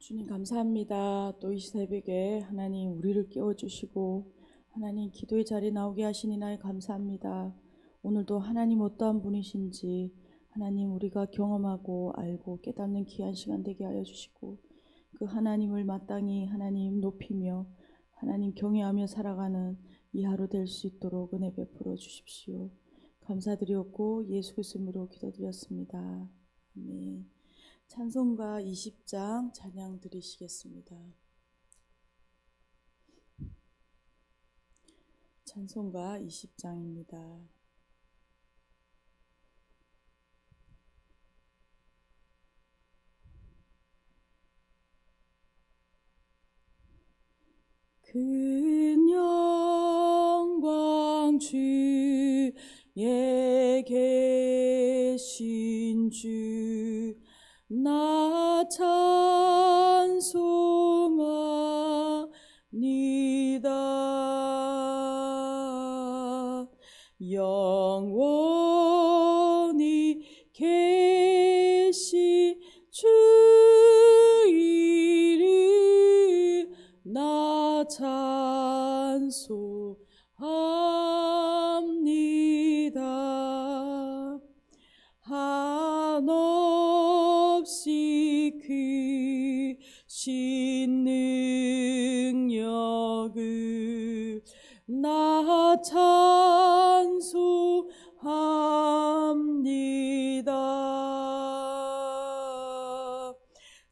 주님 감사합니다. 또 이 새벽에 하나님 우리를 깨워주시고 하나님 기도의 자리에 나오게 하시니나에 감사합니다. 오늘도 하나님 어떠한 분이신지 하나님 우리가 경험하고 알고 깨닫는 귀한 시간 되게 하여 주시고 그 하나님을 마땅히 하나님 높이며 하나님 경외하며 살아가는 이 하루 될 수 있도록 은혜 베풀어 주십시오. 감사드렸고 예수 그리스도로 기도드렸습니다. 아멘. 찬송가 20장 찬양 드리시겠습니다. 찬송가 20장입니다. 큰 영광 주에 계신 주 나 찬송합니다. 영원히 계신 주 이름 나 찬송합니다. 한없이 크신 능력을 나 찬송합니다.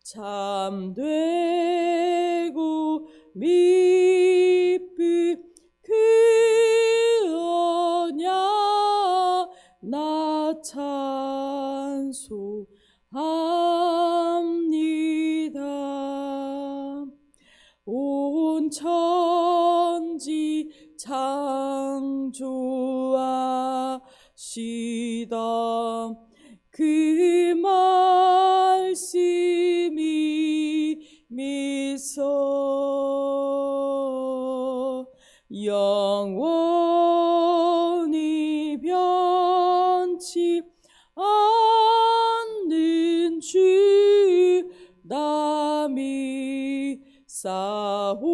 참되고 미쁘 그 언약 나 찬송합니다. 온 천지 창조하시다 그 말씀이 미소 영원히 변치 않는 주 남이 싸웁니다.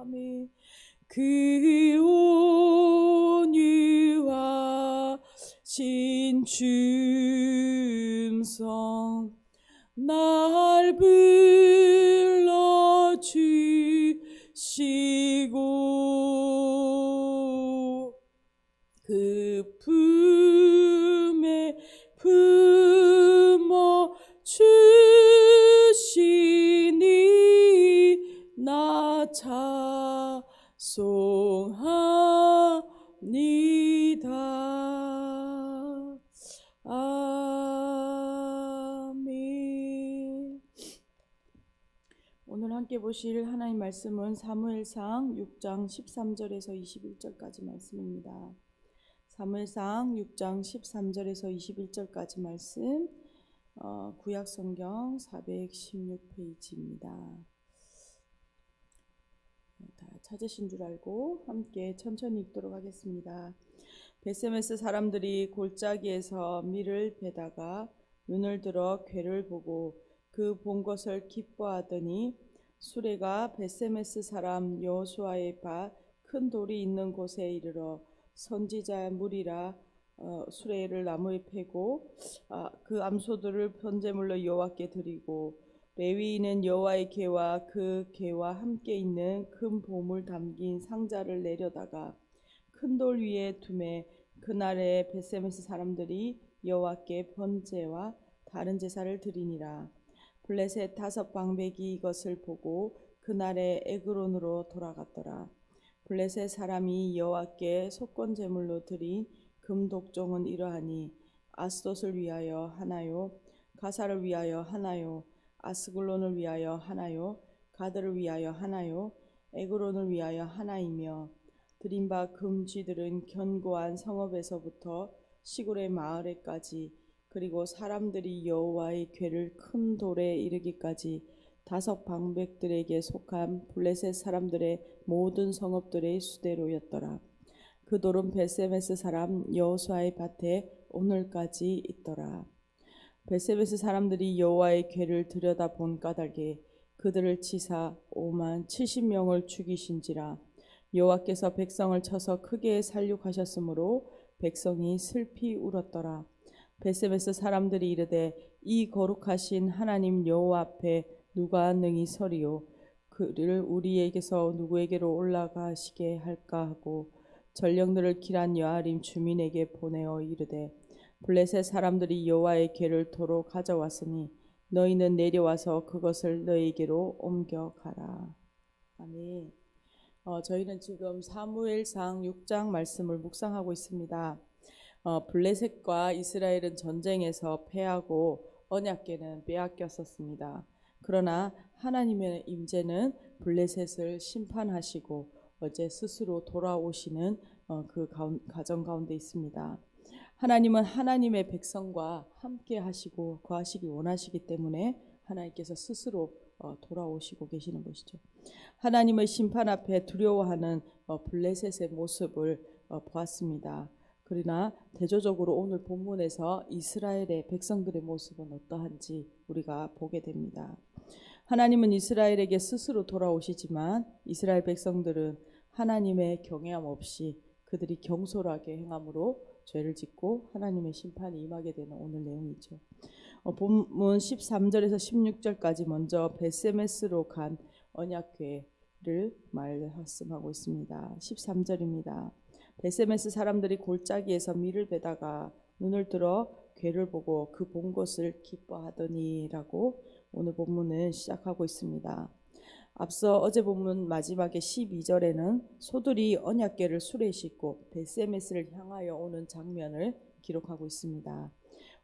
아멘. 그 온유하신 춤성 날 불러주시고 그 품에 품어 주시니 나 찬송합니다. 아멘. 오늘 함께 보실 하나님 말씀은 사무엘상 6장 13절에서 21절까지 말씀입니다. 사무엘상 6장 13절에서 21절까지 말씀, 구약성경 416페이지입니다. 다 찾으신 줄 알고 함께 천천히 읽도록 하겠습니다. 베세메스 사람들이 골짜기에서 밀을 베다가 눈을 들어 괴를 보고 그 본 것을 기뻐하더니 수레가 베세메스 사람 여호수아의 밭 큰 돌이 있는 곳에 이르러 선지자 무리라 수레를 나무에 패고 그 암소들을 번제물로 여호와께 드리고 레위인은 여호와의 궤와 그 궤와 함께 있는 큰 보물 담긴 상자를 내려다가 큰 돌 위에 두매 그날에 베세메스 사람들이 여호와께 번제와 다른 제사를 드리니라. 블레셋 5 방백이 이것을 보고 그날에 에그론으로 돌아갔더라. 블레셋 사람이 여호와께 속건 제물로 드린 금 독종은 이러하니 아스돗을 위하여 하나요, 가사를 위하여 하나요, 아스글론을 위하여 하나요, 가드를 위하여 하나요, 에그론을 위하여 하나이며 드린 바 금쥐들은 견고한 성읍에서부터 시골의 마을에까지 그리고 사람들이 여호와의 궤를 큰 돌에 이르기까지 5 방백들에게 속한 블레셋 사람들의 모든 성읍들의 수대로였더라. 그 돌은 베세메스 사람 여호수아의 밭에 오늘까지 있더라. 베세메스 사람들이 여호와의 궤를 들여다본 까닭에 그들을 치사 5만 70명을 죽이신지라. 여호와께서 백성을 쳐서 크게 살육하셨으므로 백성이 슬피 울었더라. 베세메스 사람들이 이르되 이 거룩하신 하나님 여호와 앞에 누가 능히 서리요 그를 우리에게서 누구에게로 올라가시게 할까 하고 전령들을 기란 여아림 주민에게 보내어 이르되 블레셋 사람들이 여호와의 궤를 도로 가져왔으니 너희는 내려와서 그것을 너희에게로 옮겨가라. 아멘. 저희는 지금 사무엘상 6장 말씀을 묵상하고 있습니다. 블레셋과 이스라엘은 전쟁에서 패하고 언약궤는 빼앗겼었습니다. 그러나 하나님의 임재는 블레셋을 심판하시고 어제 스스로 돌아오시는 그 가정 가운데 있습니다. 하나님은 하나님의 백성과 함께 하시고 거하시기 원하시기 때문에 하나님께서 스스로 돌아오시고 계시는 것이죠. 하나님의 심판 앞에 두려워하는 블레셋의 모습을 보았습니다. 그러나 대조적으로 오늘 본문에서 이스라엘의 백성들의 모습은 어떠한지 우리가 보게 됩니다. 하나님은 이스라엘에게 스스로 돌아오시지만 이스라엘 백성들은 하나님의 경외함 없이 그들이 경솔하게 행함으로 죄를 짓고 하나님의 심판이 임하게 되는 오늘 내용이죠. 본문 13절에서 16절까지 먼저 베세메스로 간 언약궤를 말씀하고 있습니다. 13절입니다. 베세메스 사람들이 골짜기에서 밀을 베다가 눈을 들어 궤를 보고 그 본 것을 기뻐하더니라고 오늘 본문을 시작하고 있습니다. 앞서 어제 본문 마지막에 12절에는 소들이 언약궤를 수레에 싣고 베세메스를 향하여 오는 장면을 기록하고 있습니다.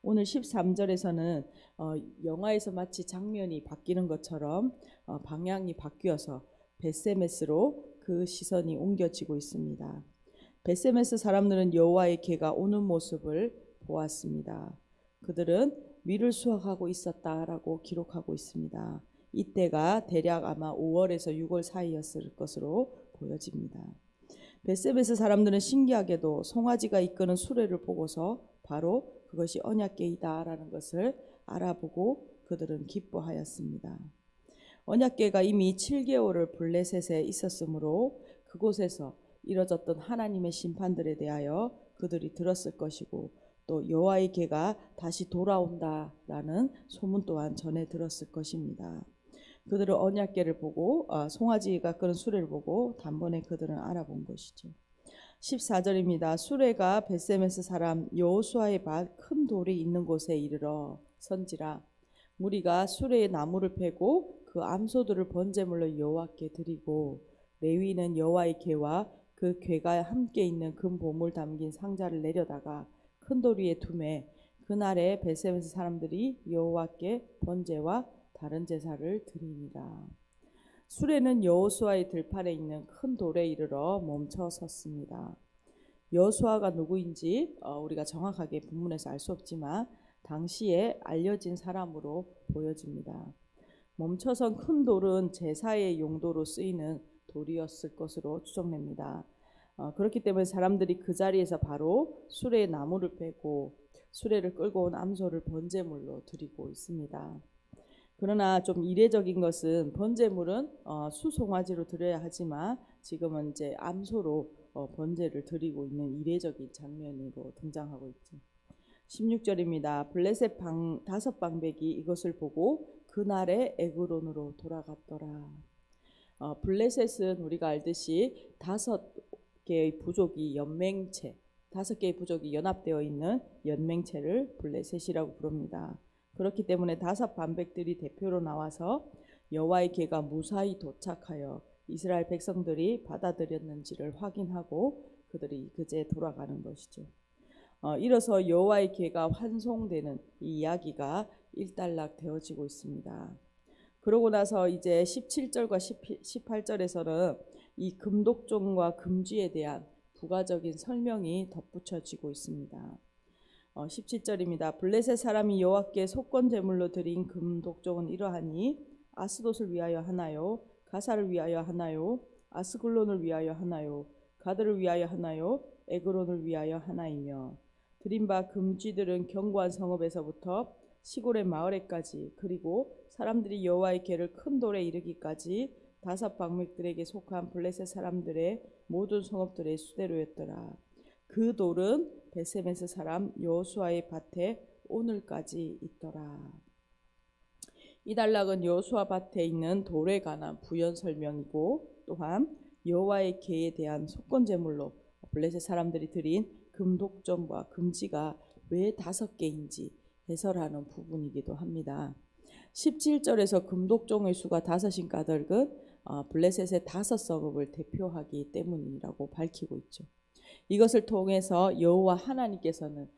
오늘 13절에서는 영화에서 마치 장면이 바뀌는 것처럼 방향이 바뀌어서 베세메스로 그 시선이 옮겨지고 있습니다. 베세메스 사람들은 여호와의 궤가 오는 모습을 보았습니다. 그들은 밀을 수확하고 있었다라고 기록하고 있습니다. 이때가 대략 아마 5월에서 6월 사이였을 것으로 보여집니다. 베세메스 사람들은 신기하게도 송아지가 이끄는 수레를 보고서 바로 그것이 언약궤이다라는 것을 알아보고 그들은 기뻐하였습니다. 언약궤가 이미 7개월을 블레셋에 있었으므로 그곳에서 이뤄졌던 하나님의 심판들에 대하여 그들이 들었을 것이고 또 여호와의 궤가 다시 돌아온다라는 소문 또한 전해 들었을 것입니다. 그들은 언약궤를 보고 송아지가 끄는 수레를 보고 단번에 그들은 알아본 것이죠. 14절입니다. 수레가 베세메스 사람 여호수아의 밭 큰 돌이 있는 곳에 이르러 선지라. 무리가 수레에 나무를 패고 그 암소들을 번제물로 여호와께 드리고 레위는 여호와의 궤와 그 궤가 함께 있는 금 보물 담긴 상자를 내려다가 큰 돌 위에 두매 그날에 베세메스 사람들이 여호와께 번제와 다른 제사를 드리니라. 수레는 여호수아의 들판에 있는 큰 돌에 이르러 멈춰 섰습니다. 여호수아가 누구인지 우리가 정확하게 본문에서 알 수 없지만 당시에 알려진 사람으로 보여집니다. 멈춰선 큰 돌은 제사의 용도로 쓰이는 돌이었을 것으로 추정됩니다. 그렇기 때문에 사람들이 그 자리에서 바로 수레에 나무를 빼고 수레를 끌고 온 암소를 번제물로 드리고 있습니다. 그러나 좀 이례적인 것은 번제물은 수송아지로 드려야 하지만 지금은 이제 암소로 번제를 드리고 있는 이례적인 장면으로 등장하고 있죠. 16절입니다. 블레셋 다섯 방백이 이것을 보고 그날에 에그론으로 돌아갔더라. 블레셋은 우리가 알듯이 5개의 부족이 연맹체, 5개의 부족이 연합되어 있는 연맹체를 블레셋이라고 부릅니다. 그렇기 때문에 5 반백들이 대표로 나와서 여호와의 궤가 무사히 도착하여 이스라엘 백성들이 받아들였는지를 확인하고 그들이 그제 돌아가는 것이죠. 이로써 여호와의 궤가 환송되는 이 이야기가 일단락 되어지고 있습니다. 그러고 나서 이제 17절과 18절에서는 이 금독종과 금쥐에 대한 부가적인 설명이 덧붙여지고 있습니다. 17절입니다. 블레셋 사람이 여호와께 속건 제물로 드린 금독종은 이러하니 아스돗을 위하여 하나요, 가사를 위하여 하나요, 아스글론을 위하여 하나요, 가드를 위하여 하나요, 에그론을 위하여 하나이며 드린 바 금쥐들은 견고한 성읍에서부터 시골의 마을에까지 그리고 사람들이 여호와의 궤를 큰 돌에 이르기까지 5방맥들에게 속한 블레셋 사람들의 모든 성읍들의 수대로였더라. 그 돌은 베세메스 사람 여호수아의 밭에 오늘까지 있더라. 이 단락은 여호수아 밭에 있는 돌에 관한 부연 설명이고 또한 여호와의 궤에 대한 속건 제물로 블레셋 사람들이 드린 금독점과 금지가 왜 5개인지 해설하는 부분이기도 합니다. 17절에서 금독종의 수가 5인 까닭은 블레셋의 5성읍을 대표하기 때문이라고 밝히고 있죠. 이것을 통해서 여호와 하나님께서는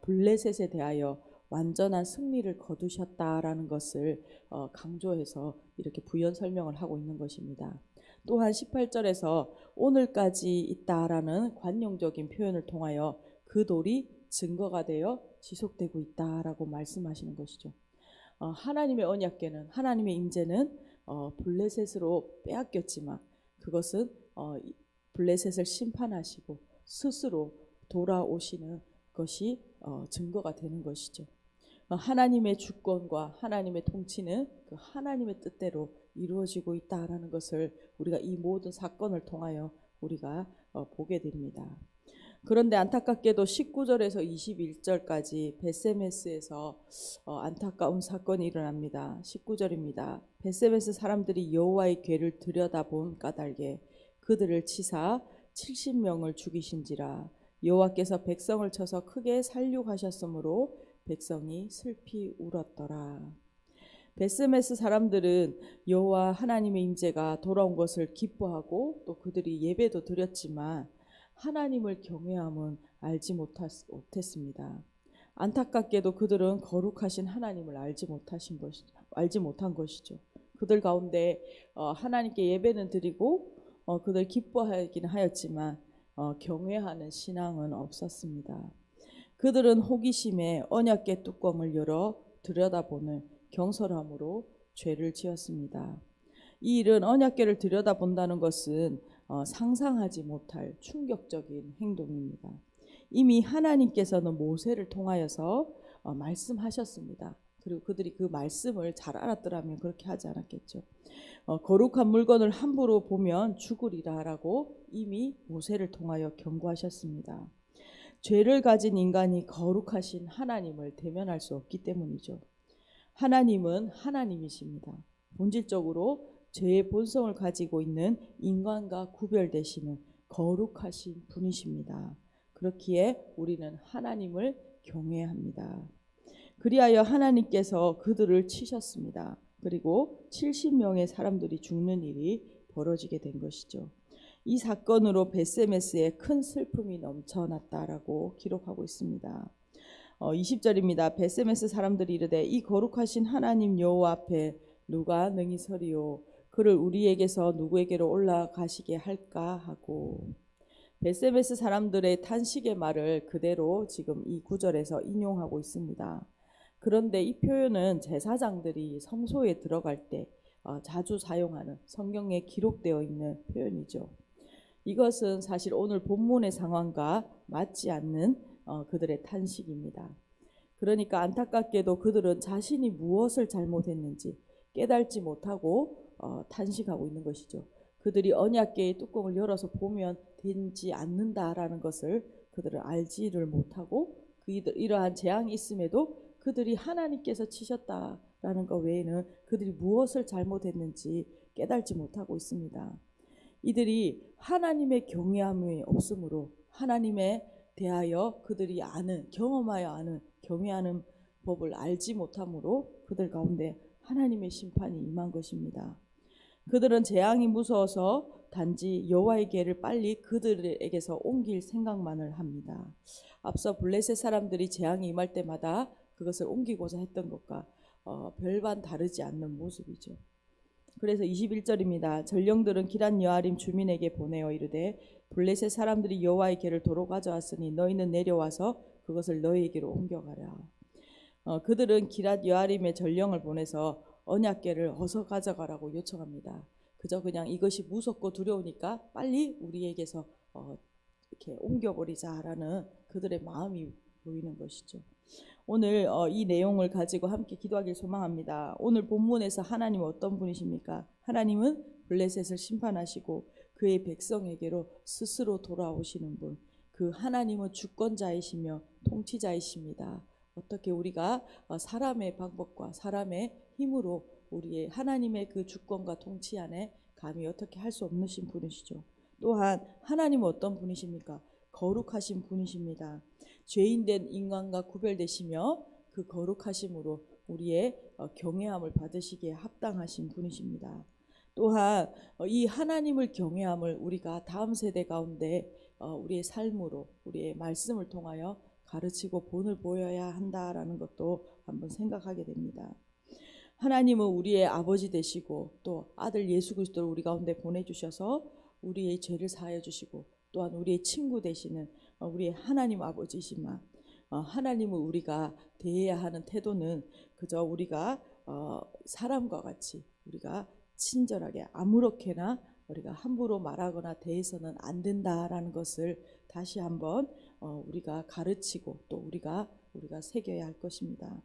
블레셋에 대하여 완전한 승리를 거두셨다라는 것을 강조해서 이렇게 부연 설명을 하고 있는 것입니다. 또한 18절에서 오늘까지 있다라는 관용적인 표현을 통하여 그 돌이 증거가 되어 지속되고 있다라고 말씀하시는 것이죠. 하나님의 언약궤는 하나님의 임재는 블레셋으로 빼앗겼지만 그것은 블레셋을 심판하시고 스스로 돌아오시는 것이 증거가 되는 것이죠. 하나님의 주권과 하나님의 통치는 그 하나님의 뜻대로 이루어지고 있다라는 것을 우리가 이 모든 사건을 통하여 우리가 보게 됩니다. 그런데 안타깝게도 19절에서 21절까지 베세메스에서 안타까운 사건이 일어납니다. 19절입니다. 베세메스 사람들이 여호와의 궤를 들여다본 까닭에 그들을 치사 70명을 죽이신지라. 여호와께서 백성을 쳐서 크게 살육하셨으므로 백성이 슬피 울었더라. 베스메스 사람들은 여호와 하나님의 임재가 돌아온 것을 기뻐하고 또 그들이 예배도 드렸지만 하나님을 경외함은 알지 못했습니다. 안타깝게도 그들은 거룩하신 하나님을 알지 못한 것이죠. 그들 가운데 하나님께 예배는 드리고 그들 기뻐하긴 하였지만 경외하는 신앙은 없었습니다. 그들은 호기심에 언약궤 뚜껑을 열어 들여다보는 경솔함으로 죄를 지었습니다. 이 일은 언약궤를 들여다본다는 것은 상상하지 못할 충격적인 행동입니다. 이미 하나님께서는 모세를 통하여서 말씀하셨습니다. 그리고 그들이 그 말씀을 잘 알았더라면 그렇게 하지 않았겠죠. 거룩한 물건을 함부로 보면 죽으리라라고 이미 모세를 통하여 경고하셨습니다. 죄를 가진 인간이 거룩하신 하나님을 대면할 수 없기 때문이죠. 하나님은 하나님이십니다. 본질적으로 죄의 본성을 가지고 있는 인간과 구별되시는 거룩하신 분이십니다. 그렇기에 우리는 하나님을 경외합니다. 그리하여 하나님께서 그들을 치셨습니다. 그리고 70명의 사람들이 죽는 일이 벌어지게 된 것이죠. 이 사건으로 베세메스에 큰 슬픔이 넘쳐났다라고 기록하고 있습니다. 20절입니다. 베세메스 사람들이 이르되 이 거룩하신 하나님 여호와 앞에 누가 능히 서리요 그를 우리에게서 누구에게로 올라가시게 할까 하고 베세메스 사람들의 탄식의 말을 그대로 지금 이 구절에서 인용하고 있습니다. 그런데 이 표현은 제사장들이 성소에 들어갈 때 자주 사용하는 성경에 기록되어 있는 표현이죠. 이것은 사실 오늘 본문의 상황과 맞지 않는 그들의 탄식입니다. 그러니까 안타깝게도 그들은 자신이 무엇을 잘못했는지 깨달지 못하고 탄식하고 있는 것이죠. 그들이 언약궤의 뚜껑을 열어서 보면 되지 않는다라는 것을 그들은 알지를 못하고 이러한 재앙이 있음에도 그들이 하나님께서 치셨다라는 것 외에는 그들이 무엇을 잘못했는지 깨달지 못하고 있습니다. 이들이 하나님의 경외함이 없으므로 하나님에 대하여 그들이 경험하여 아는 경외하는 법을 알지 못함으로 그들 가운데 하나님의 심판이 임한 것입니다. 그들은 재앙이 무서워서 단지 여호와의 궤를 빨리 그들에게서 옮길 생각만을 합니다. 앞서 블레셋 사람들이 재앙이 임할 때마다 그것을 옮기고자 했던 것과 별반 다르지 않는 모습이죠. 그래서 21절입니다. 전령들은 기럇 여아림 주민에게 보내어 이르되 블레셋 사람들이 여호와의 궤를 도로 가져왔으니 너희는 내려와서 그것을 너희에게로 옮겨가라. 그들은 기럇 여아림의 전령을 보내서 언약궤를 어서 가져가라고 요청합니다. 그냥 이것이 무섭고 두려우니까 빨리 우리에게서 이렇게 옮겨버리자라는 그들의 마음이 보이는 것이죠. 오늘 이 내용을 가지고 함께 기도하길 소망합니다. 오늘 본문에서 하나님은 어떤 분이십니까? 하나님은 블레셋을 심판하시고 그의 백성에게로 스스로 돌아오시는 분. 그 하나님은 주권자이시며 통치자이십니다. 어떻게 우리가 사람의 방법과 사람의 힘으로 우리의 하나님의 그 주권과 통치 안에 감히 어떻게 할 수 없으신 분이시죠. 또한 하나님은 어떤 분이십니까? 거룩하신 분이십니다. 죄인된 인간과 구별되시며 그 거룩하심으로 우리의 경외함을 받으시기에 합당하신 분이십니다. 또한 이 하나님을 경외함을 우리가 다음 세대 가운데 우리의 삶으로 우리의 말씀을 통하여 가르치고 본을 보여야 한다라는 것도 한번 생각하게 됩니다. 하나님은 우리의 아버지 되시고 또 아들 예수 그리스도를 우리 가운데 보내주셔서 우리의 죄를 사하여 주시고 또한 우리의 친구 되시는 우리의 하나님 아버지시만 하나님을 우리가 대해야 하는 태도는 그저 우리가 사람과 같이 우리가 친절하게 아무렇게나 우리가 함부로 말하거나 대해서는 안 된다라는 것을 다시 한번 우리가 가르치고 또 우리가 새겨야 할 것입니다.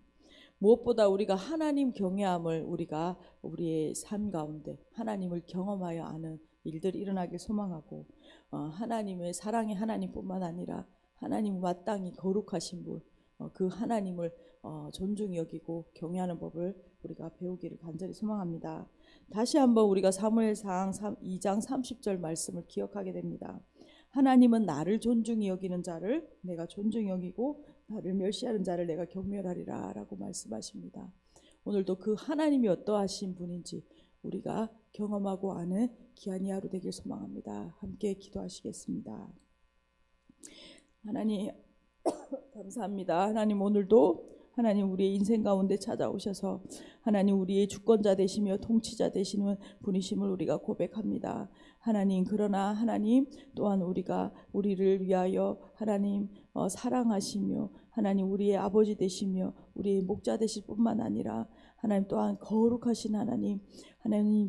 무엇보다 우리가 하나님 경외함을 우리가 우리의 삶 가운데 하나님을 경험하여 아는 일들이 일어나길 소망하고 하나님의 사랑의 하나님뿐만 아니라 하나님 마땅히 거룩하신 분, 그 하나님을 존중히 여기고 경외하는 법을 우리가 배우기를 간절히 소망합니다. 다시 한번 우리가 사무엘상 2장 30절 말씀을 기억하게 됩니다. 하나님은 나를 존중히 여기는 자를 내가 존중히 여기고 나를 멸시하는 자를 내가 경멸하리라 라고 말씀하십니다. 오늘도 그 하나님이 어떠하신 분인지 우리가 경험하고 아는 귀한 이 하루 되길 소망합니다. 함께 기도하시겠습니다. 하나님 감사합니다. 하나님 오늘도 하나님 우리의 인생 가운데 찾아오셔서 하나님 우리의 주권자 되시며 통치자 되시는 분이심을 우리가 고백합니다. 하나님 그러나 하나님 또한 우리가 우리를 위하여 하나님 사랑하시며 하나님 우리의 아버지 되시며 우리의 목자 되실 뿐만 아니라 하나님 또한 거룩하신 하나님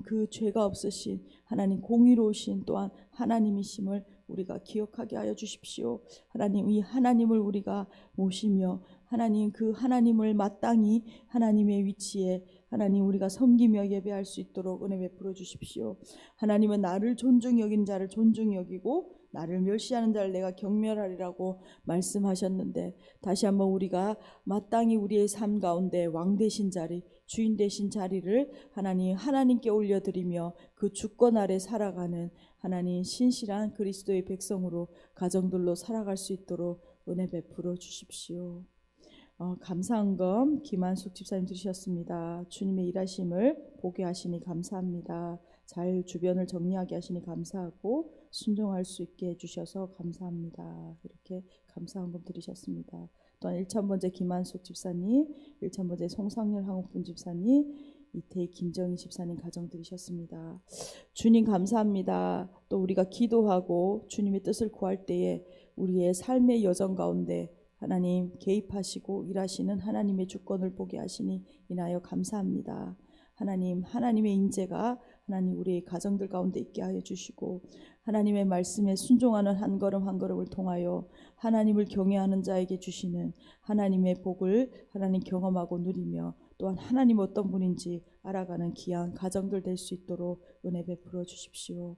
그 죄가 없으신 하나님 공의로우신 또한 하나님이심을 우리가 기억하게 하여 주십시오. 하나님 이 하나님을 우리가 모시며 하나님 그 하나님을 마땅히 하나님의 위치에 하나님 우리가 섬기며 예배할 수 있도록 은혜 베풀어 주십시오. 하나님은 나를 존중히 여긴 자를 존중히 여기고 나를 멸시하는 자를 내가 경멸하리라고 말씀하셨는데 다시 한번 우리가 마땅히 우리의 삶 가운데 왕 되신 자리 주인 되신 자리를 하나님께 올려드리며 그 주권 아래 살아가는 하나님 신실한 그리스도의 백성으로 가정들로 살아갈 수 있도록 은혜 베풀어 주십시오. 감사한금 김한숙 집사님 들으셨습니다. 주님의 일하심을 보게 하시니 감사합니다. 잘 주변을 정리하게 하시니 감사하고 순종할 수 있게 해주셔서 감사합니다. 이렇게 감사한금 들으셨습니다. 또한 1,000번째 김한숙 집사님, 1,000번째 송상열 한옥분 집사님, 이태희 김정희 집사님 가정 들으셨습니다. 주님 감사합니다. 또 우리가 기도하고 주님의 뜻을 구할 때에 우리의 삶의 여정 가운데 하나님 개입하시고 일하시는 하나님의 주권을 보게 하시니 인하여 감사합니다. 하나님의 인재가 하나님 우리의 가정들 가운데 있게 하여 주시고 하나님의 말씀에 순종하는 한 걸음 한 걸음을 통하여 하나님을 경외하는 자에게 주시는 하나님의 복을 하나님 경험하고 누리며 또한 하나님 어떤 분인지 알아가는 귀한 가정들 될 수 있도록 은혜 베풀어 주십시오.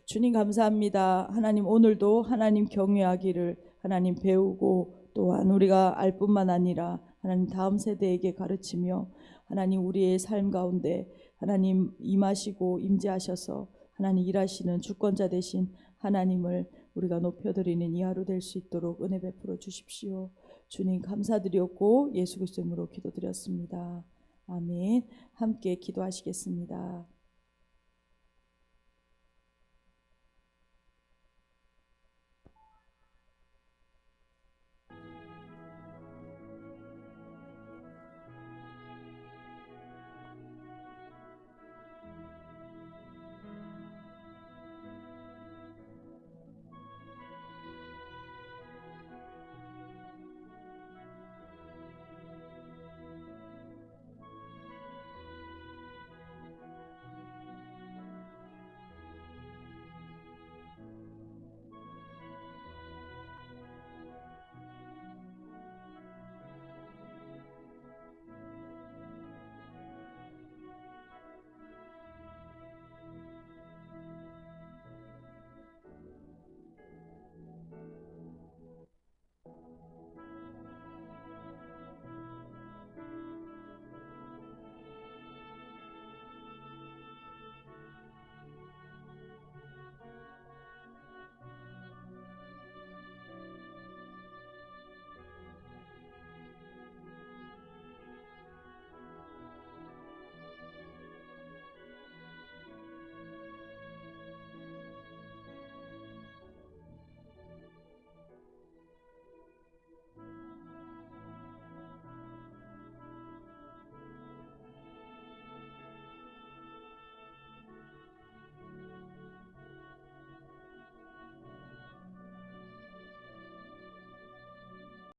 주님 감사합니다. 하나님 오늘도 하나님 경외하기를 하나님 배우고 또한 우리가 알 뿐만 아니라 하나님 다음 세대에게 가르치며 하나님 우리의 삶 가운데 하나님 임하시고 임재하셔서 하나님 일하시는 주권자 되신 하나님을 우리가 높여드리는 이 하루 될 수 있도록 은혜 베풀어 주십시오. 주님 감사드렸고 예수 그리스도 이름으로 기도드렸습니다. 아멘. 함께 기도하시겠습니다.